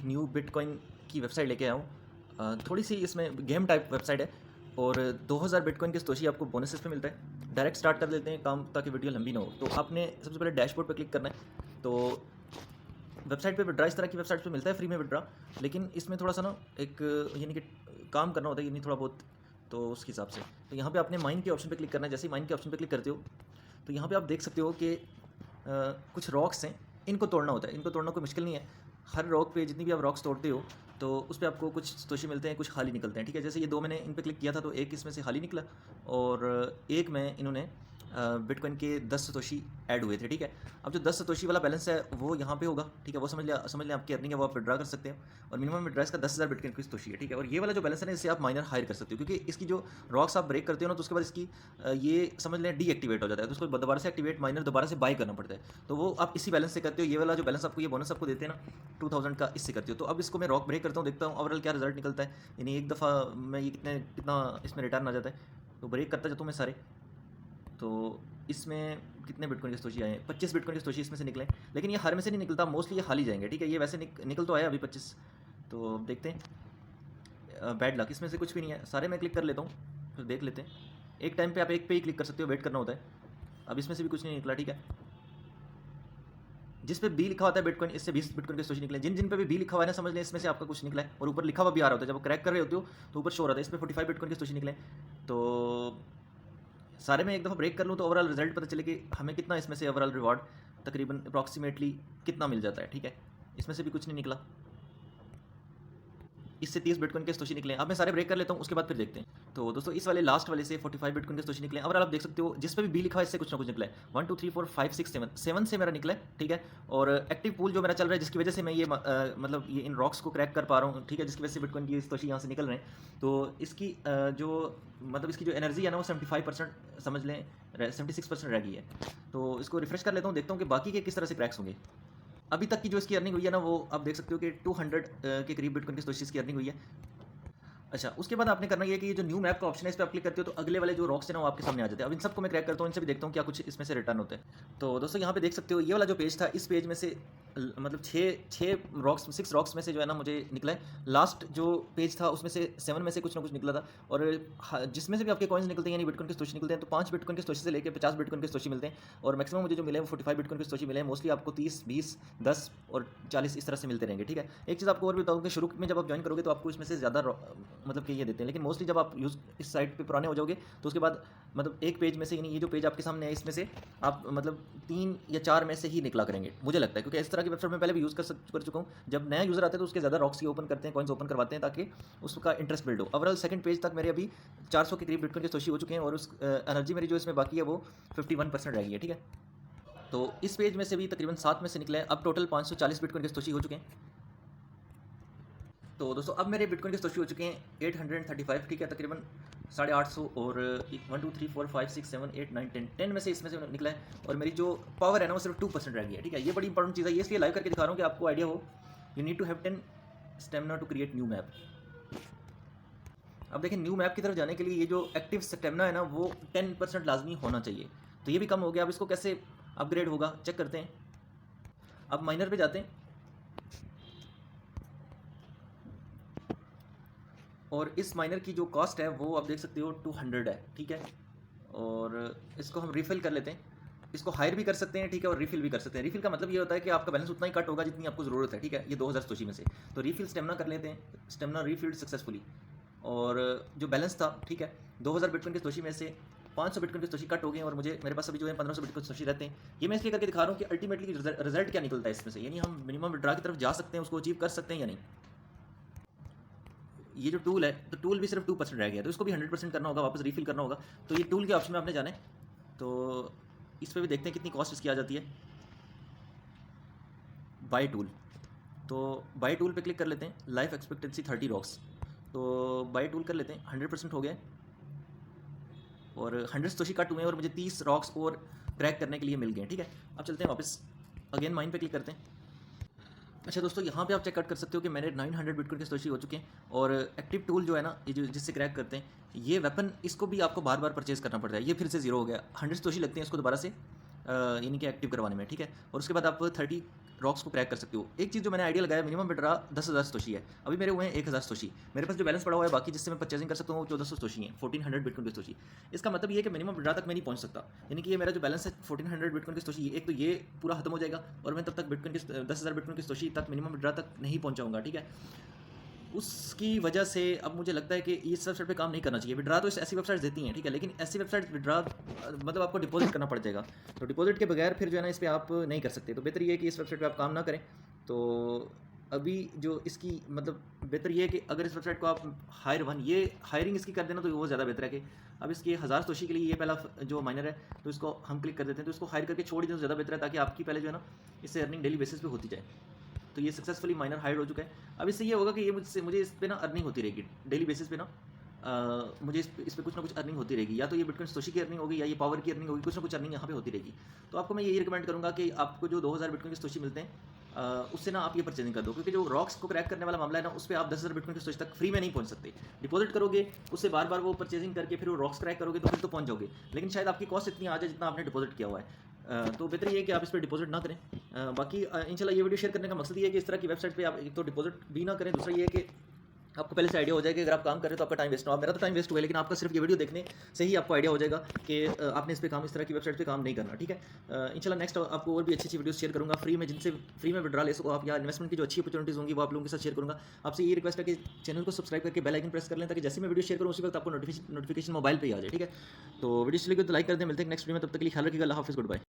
New bitcoin की website लेके आया हूँ। थोड़ी सी इसमें गेम टाइप वेबसाइट है और 2000 बिटकॉइन के सतोशी आपको बोनसेस पे मिलता है। डायरेक्ट स्टार्ट कर देते हैं काम ताकि वीडियो लंबी ना हो। तो आपने सबसे पहले डैशबोर्ड पर क्लिक करना है। तो वेबसाइट पे विड्रा इस तरह की वेबसाइट पे मिलता है फ्री में विड्रा, लेकिन इसमें थोड़ा सा ना एक यानी कि काम करना होता है यानी थोड़ा बहुत, तो उसके हिसाब से। तो यहाँ पे आपने माइन के ऑप्शन पे क्लिक करना है। जैसे ही माइन के ऑप्शन पे क्लिक करते हो तो यहाँ पे आप देख सकते हो कि कुछ रॉक्स हैं, इनको तोड़ना होता है। इनको तोड़ना कोई मुश्किल नहीं है। हर रॉक पे जितनी भी आप रॉक्स तोड़ते हो तो उस पर आपको कुछ सतोशी मिलते हैं, कुछ खाली निकलते हैं। ठीक है, जैसे ये 2 मैंने इन पे क्लिक किया था तो एक इसमें से खाली निकला और एक में इन्होंने बिटकॉइन के 10 सतोशी ऐड हुए थे। ठीक है, अब जो 10 सतोशी वाला बैलेंस है वो यहाँ पे होगा। ठीक है, वो समझ लें आपकी अर्निंग है, वो आप विड्रा कर सकते हैं और मिनिमम विड्रा इसका 10,000 बिटकॉइन की सतोशी है। ठीक है, और ये वाला जो बैलेंस है ना, इससे आप माइनर हायर कर सकते हो, क्योंकि इसकी जो रॉक्स आप ब्रेक करते हो ना तो उसके बाद इसकी ये समझ लें डीएक्टिवेट हो जाता है, तो उसको दोबारा से एक्टिवेट माइनर दोबारा से बाय करना पड़ता है। तो वो आप इसी बैलेंस से करते हो। ये वाला जो बैलेंस आपको ये बोनस आपको देते हैं ना 2000 का, इससे करते हो। तो अब इसको मैं रॉक ब्रेक करता हूँ, देखता हूँ ओवरऑल क्या रिजल्ट निकलता है, यानी एक दफ़ा मैं ये कितना इसमें रिटर्न आ जाता है। तो ब्रेक करता जाता हूँ मैं सारे। तो इसमें कितने बिटकॉइन के सतोशी आए हैं? 25 बिटकॉइन के सतोशी इसमें से निकले, लेकिन ये हर में से नहीं निकलता, मोस्टली ये खाली जाएंगे। ठीक है, ये वैसे निकल तो आया अभी 25। तो देखते हैं। बैड लक, इसमें से कुछ भी नहीं है। सारे मैं क्लिक कर लेता हूँ, फिर देख लेते हैं। एक टाइम पे आप एक पे ही क्लिक कर सकते हो, वेट करना होता है। अब इसमें से भी कुछ नहीं निकला। ठीक है, जिस पे बी लिखा होता है बिटकॉइन, इससे 20 बिटकॉइन के सतोशी निकले। जिन पे भी बी लिखा हुआ है ना, समझ लें इसमें से आपका कुछ निकला है और ऊपर लिखा हुआ भी आ रहा होता है। जब क्रैक कर रहे होते हो तो ऊपर शो हो रहा था, इस पर 45 बिटकॉइन के सतोशी निकले। तो सारे में एक दफ़ा ब्रेक कर लूँ तो ओवरऑल रिजल्ट पता चले कि हमें कितना इसमें से ओवरऑल रिवॉर्ड तकरीबन अप्रॉक्सीमेटली कितना मिल जाता है। ठीक है, इसमें से भी कुछ नहीं निकला। इससे 30 बिटकॉइन के सतोशी निकले। अब मैं सारे ब्रेक कर लेता हूँ, उसके बाद फिर देखते हैं। तो दोस्तों इस वाले लास्ट वाले से 45 बिटकॉइन के सतोशी निकले। ओवरऑल आप देख सकते हो जिस पे भी बी लिखा है इससे कुछ ना कुछ निकला है। 1 2 3 4 5 6 7 से मेरा निकला है। ठीक है, और एक्टिव पूल जो मेरा चल रहा है जिसकी वजह से मैं ये मतलब ये इन रॉक्स को क्रैक कर पा रहा हूँ। ठीक है, जिसकी वजह से बिटकॉइन की सतोशी यहाँ से निकल रहे हैं। तो इसकी जो मतलब इसकी जो एनर्जी है ना वो 75% समझ लें, 76% रह गई है। तो इसको रिफ्रेश कर लेता हूँ, देखता हूँ कि बाकी के किस तरह से क्रैक्स होंगे। अभी तक की जो इसकी अर्निंग हुई है ना, वो आप देख सकते हो कि 200 के करीब बिटकॉइन की सतोशी की अर्निंग हुई है। अच्छा, उसके बाद आपने करना ये है कि ये जो न्यू मैप का ऑप्शन है इस पर आप क्लिक करते हो तो अगले वाले जो रॉक्स हैं ना वो आपके सामने आ जाते हैं। अब इन सबको मैं क्रैक करता हूँ, इनसे भी देखता हूँ क्या कुछ इसमें से रिटर्न होते हैं। तो दोस्तों यहाँ पे देख सकते हो ये वाला जो पेज था, इस पेज में से मतलब 6 रॉक्स 6 रॉक्स में से जो है ना मुझे निकला है। लास्ट जो पेज था उसमें से 7 में से कुछ ना कुछ निकला था। और जिसमें से भी आपके कॉइन्स निकलते हैं यानी बिटकॉइन के सतोशी निकलते हैं, तो 5 बिटकॉइन के सतोशी से लेकर 50 बिटकॉइन के सतोशी मिलते हैं। और मैक्सिमम मुझे जो मिले वो 45 बिटकॉइन के सतोशी मिले हैं। मोस्टली आपको 30 20 10 और 40 इस तरह से मिलते रहेंगे। ठीक है, एक चीज़ आपको और भी बताऊँ कि शुरू में जब आप ज्वाइन करोगे तो आपको इसमें से ज़्यादा मतलब कि ये देते हैं, लेकिन मोस्टली जब आप यूज़ इस साइट पे पुराने हो जाओगे तो उसके बाद मतलब एक पेज में से, यानी ये जो पेज आपके सामने है इसमें से आप मतलब 3 या 4 में से ही निकला करेंगे, मुझे लगता है, क्योंकि इस तरह की वेबसाइट में पहले भी यूज़ कर चुका हूँ। जब नया यूज़र आता है तो उसके ज़्यादा रॉक्स ही ओपन करते हैं, कॉइन्स ओपन करवाते हैं ताकि उसका इंटरेस्ट बिल्ड हो। ओवरऑल सेकंड पेज तक मेरे अभी 400 के करीब बिटकॉइन के सतोशी हो चुके हैं और उस एनर्जी मेरी जो इसमें बाकी है वो 51% रह गई है। ठीक है, तो इस पेज में से भी तकरीबन 7 में से निकले हैं। अब टोटल 540 बिटकॉइन के सतोशी हो चुके हैं। तो दोस्तों अब मेरे बिटकॉइन के सतोशी हो चुके हैं 835। ठीक है, तकरीबन 850 और 1 2 3 4 5 6 7 8 9 10 में से इसमें से निकला है। और मेरी जो पावर है ना वो सिर्फ 2% रह गई है। ठीक है, ये बड़ी इंपॉर्टेंट चीज़ है, ये इसलिए लाइव करके दिखा रहा हूँ कि आपको आइडिया हो। You need to have 10 stamina to create new map. अब देखिए न्यू मैप की तरफ जाने के लिए ये जो एक्टिव स्टेमिना है ना वो 10% लाजमी होना चाहिए। तो ये भी कम हो गया। अब इसको कैसे अपग्रेड होगा चेक करते हैं। अब माइनर पे जाते हैं और इस माइनर की जो कॉस्ट है वो आप देख सकते हो 200 है। ठीक है, और इसको हम रिफ़िल कर लेते हैं। इसको हायर भी कर सकते हैं, ठीक है, और रिफ़िल भी कर सकते हैं। रिफ़िल का मतलब ये होता है कि आपका बैलेंस उतना ही कट होगा जितनी आपको ज़रूरत है। ठीक है, ये 2000 सतोशी में से। तो रिफ़िल स्टेमिना कर लेते हैं, स्टेमिना रिफिल्ड सक्सेसफुली। और जो बैलेंस था, ठीक है, 2000 बिटकॉइन के सतोशी में से 500 बिटकॉइन के सतोशी कट हो गए और मुझे मेरे पास अभी जो है 1500 बिटकॉइन सतोशी रहते हैं। ये मैं इसलिए करके दिखा रहा हूँ कि अल्टीमेटली रिजल्ट क्या निकलता है इसमें से, यानी हम मिनिमम विड्रा की तरफ जा सकते हैं, उसको अचीव कर सकते हैं या नहीं। ये जो टूल है तो टूल भी सिर्फ 2% रह गया, तो इसको भी 100% करना होगा, वापस रिफिल करना होगा। तो ये टूल के ऑप्शन में आपने जाना है। तो इस पर भी देखते हैं कितनी कॉस्ट इसकी आ जाती है। बाय टूल, तो बाय टूल पे क्लिक कर लेते हैं। लाइफ एक्सपेक्टेंसी 30 रॉक्स, तो बाय टूल कर लेते हैं। 100% हो गया और 100 सतोशी कट हुए हैं और मुझे 30 रॉक्स और क्रैक करने के लिए मिल गए। ठीक है, अब चलते हैं वापस, अगेन माइन पे क्लिक करते हैं। अच्छा दोस्तों, यहाँ पे आप चेकआउट कर सकते हो कि मेरे 900 बिटकॉइन के सतोशी हो चुके हैं। और एक्टिव टूल जो है ना, ये जो जिससे क्रैक करते हैं, ये वेपन इसको भी आपको बार बार परचेज करना पड़ता है। ये फिर से जीरो हो गया, 100 सतोशी लगते हैं इसको दोबारा से यानी कि एक्टिव करवाने में। ठीक है, और उसके बाद आप 30 रॉक्स को क्रैक कर सकते हो। एक चीज़ जो मैंने आइडिया लगाया, मिनिमम विड्रा 10,000 सतोशी है, अभी मेरे हुए हैं 1,000 सतोशी, मेरे पास जो बैलेंस पड़ा हुआ है बाकी जिससे मैं परचेजिंग कर सकता हूँ वो 1400 सतोशी है, 1400 बिटकॉइन की सतोशी। इसका मतलब ये है कि मिनिमम विड्रा तक मैं नहीं पहुँच सकता, यानी कि ये मेरा जो बैलेंस है 1400 बिटकॉइन की सतोशी, एक तो ये पूरा खत्म हो जाएगा और मैं तब तक बिटकॉइन की 10,000 बिटकॉइन की सतोशी तक मिनिमम विड्रा तक नहीं पहुँचाऊंगा, ठीक है। उसकी वजह से अब मुझे लगता है कि इस वेबसाइट पे काम नहीं करना चाहिए। विड्रा तो ऐसी वेबसाइट्स देती हैं, ठीक है, लेकिन ऐसी वेबसाइट विड्रा मतलब आपको डिपॉजिट करना पड़ जाएगा, तो डिपॉजिट के बगैर फिर जो है ना इस पर आप नहीं कर सकते। तो बेहतर ये है कि इस वेबसाइट पे आप काम ना करें। तो अभी जो इसकी मतलब बेहतर ये है कि अगर इस वेबसाइट को आप हायर वन ये हायरिंग इसकी कर देना तो वो ज़्यादा बेहतर है कि अब इसकी 1000 सतोशी के लिए ये पहला जो माइनर है तो इसको हम क्लिक कर देते हैं, तो इसको हायर करके छोड़ दें तो ज़्यादा बेहतर है, ताकि आपकी पहले जो है ना इससे अर्निंग डेली बेसिस पे होती जाए। तो ये सक्सेसफुली माइनर हाइड हो चुका है। अब इससे ये होगा कि ये मुझे इस पे ना अर्निंग होती रहेगी डेली बेसिस पे ना, मुझे इस पे कुछ ना कुछ अर्निंग होती रहेगी, या तो ये बिटकॉइन सतोशी की अर्निंग होगी या ये पावर की अर्निंग होगी, कुछ ना कुछ अर्निंग यहाँ पे होती रहेगी। तो आपको मैं यही रिकमेंड करूँगा कि आपको जो 2000 बिटकॉइन की सतोशी मिलते हैं उससे ना आप ये परचेजिंग कर दो, क्योंकि जो रॉक्स को क्रैक करने वाला मामला है ना उस पर आप 10,000 बिटकॉइन की सतोशी तक फ्री में नहीं पहुंच सकते। डिपॉजिट करोगे उससे बार बार वो परचेजिंग करके फिर वो रॉक्स क्रैक करोगे तो फिर तो पहुंच जाओगे, लेकिन शायद आपकी कॉस्ट इतनी आ जाए जितना आपने डिपॉजिट किया हुआ है। तो बेहतर ये है कि आप इस पर डिपॉजिट ना करें। बाकी इंशाल्लाह ये वीडियो शेयर करने का मकसद ये है कि इस तरह की वेबसाइट पे आप एक तो डिपॉजिट भी ना करें, दूसरा ये है कि आपको पहले से आइडिया हो जाएगा कि अगर आप काम कर रहे हो तो आपका टाइम वेस्ट ना हो। मेरा तो टाइम वेस्ट हुआ है, लेकिन आपका सिर्फ ये वीडियो देखने से ही आपको आइडिया हो जाएगा कि आपने इस पे काम, इस तरह की वेबसाइट पे काम नहीं करना, ठीक है। इंशाल्लाह नेक्स्ट आपको और भी अच्छी अच्छी वीडियो शेयर करूँगा फ्री में, जिनसे फ्री में विड्रा ले सको आप, या इन्वेस्टमेंट की जो अच्छी अपॉर्चुनिटीज़ होंगी वो आप लोगों के साथ शेयर करूँगा। आपसे ये रिक्वेस्ट है कि चैनल को सब्सक्राइब करके बेल आइकन प्रेस कर लें, ताकि जैसे मैं वीडियो शेयर करूँ उसी वक्त आपको नोटिफिकेशन मोबाइल पर ही आ जाए, ठीक है। तो वीडियो चलेगी तो लाइक कर दें, मिलते हैं नेक्स्ट वीडियो में, तब तक के लिए ख्याल रखिएगा, अल्लाह हाफिज़, गुड बाय।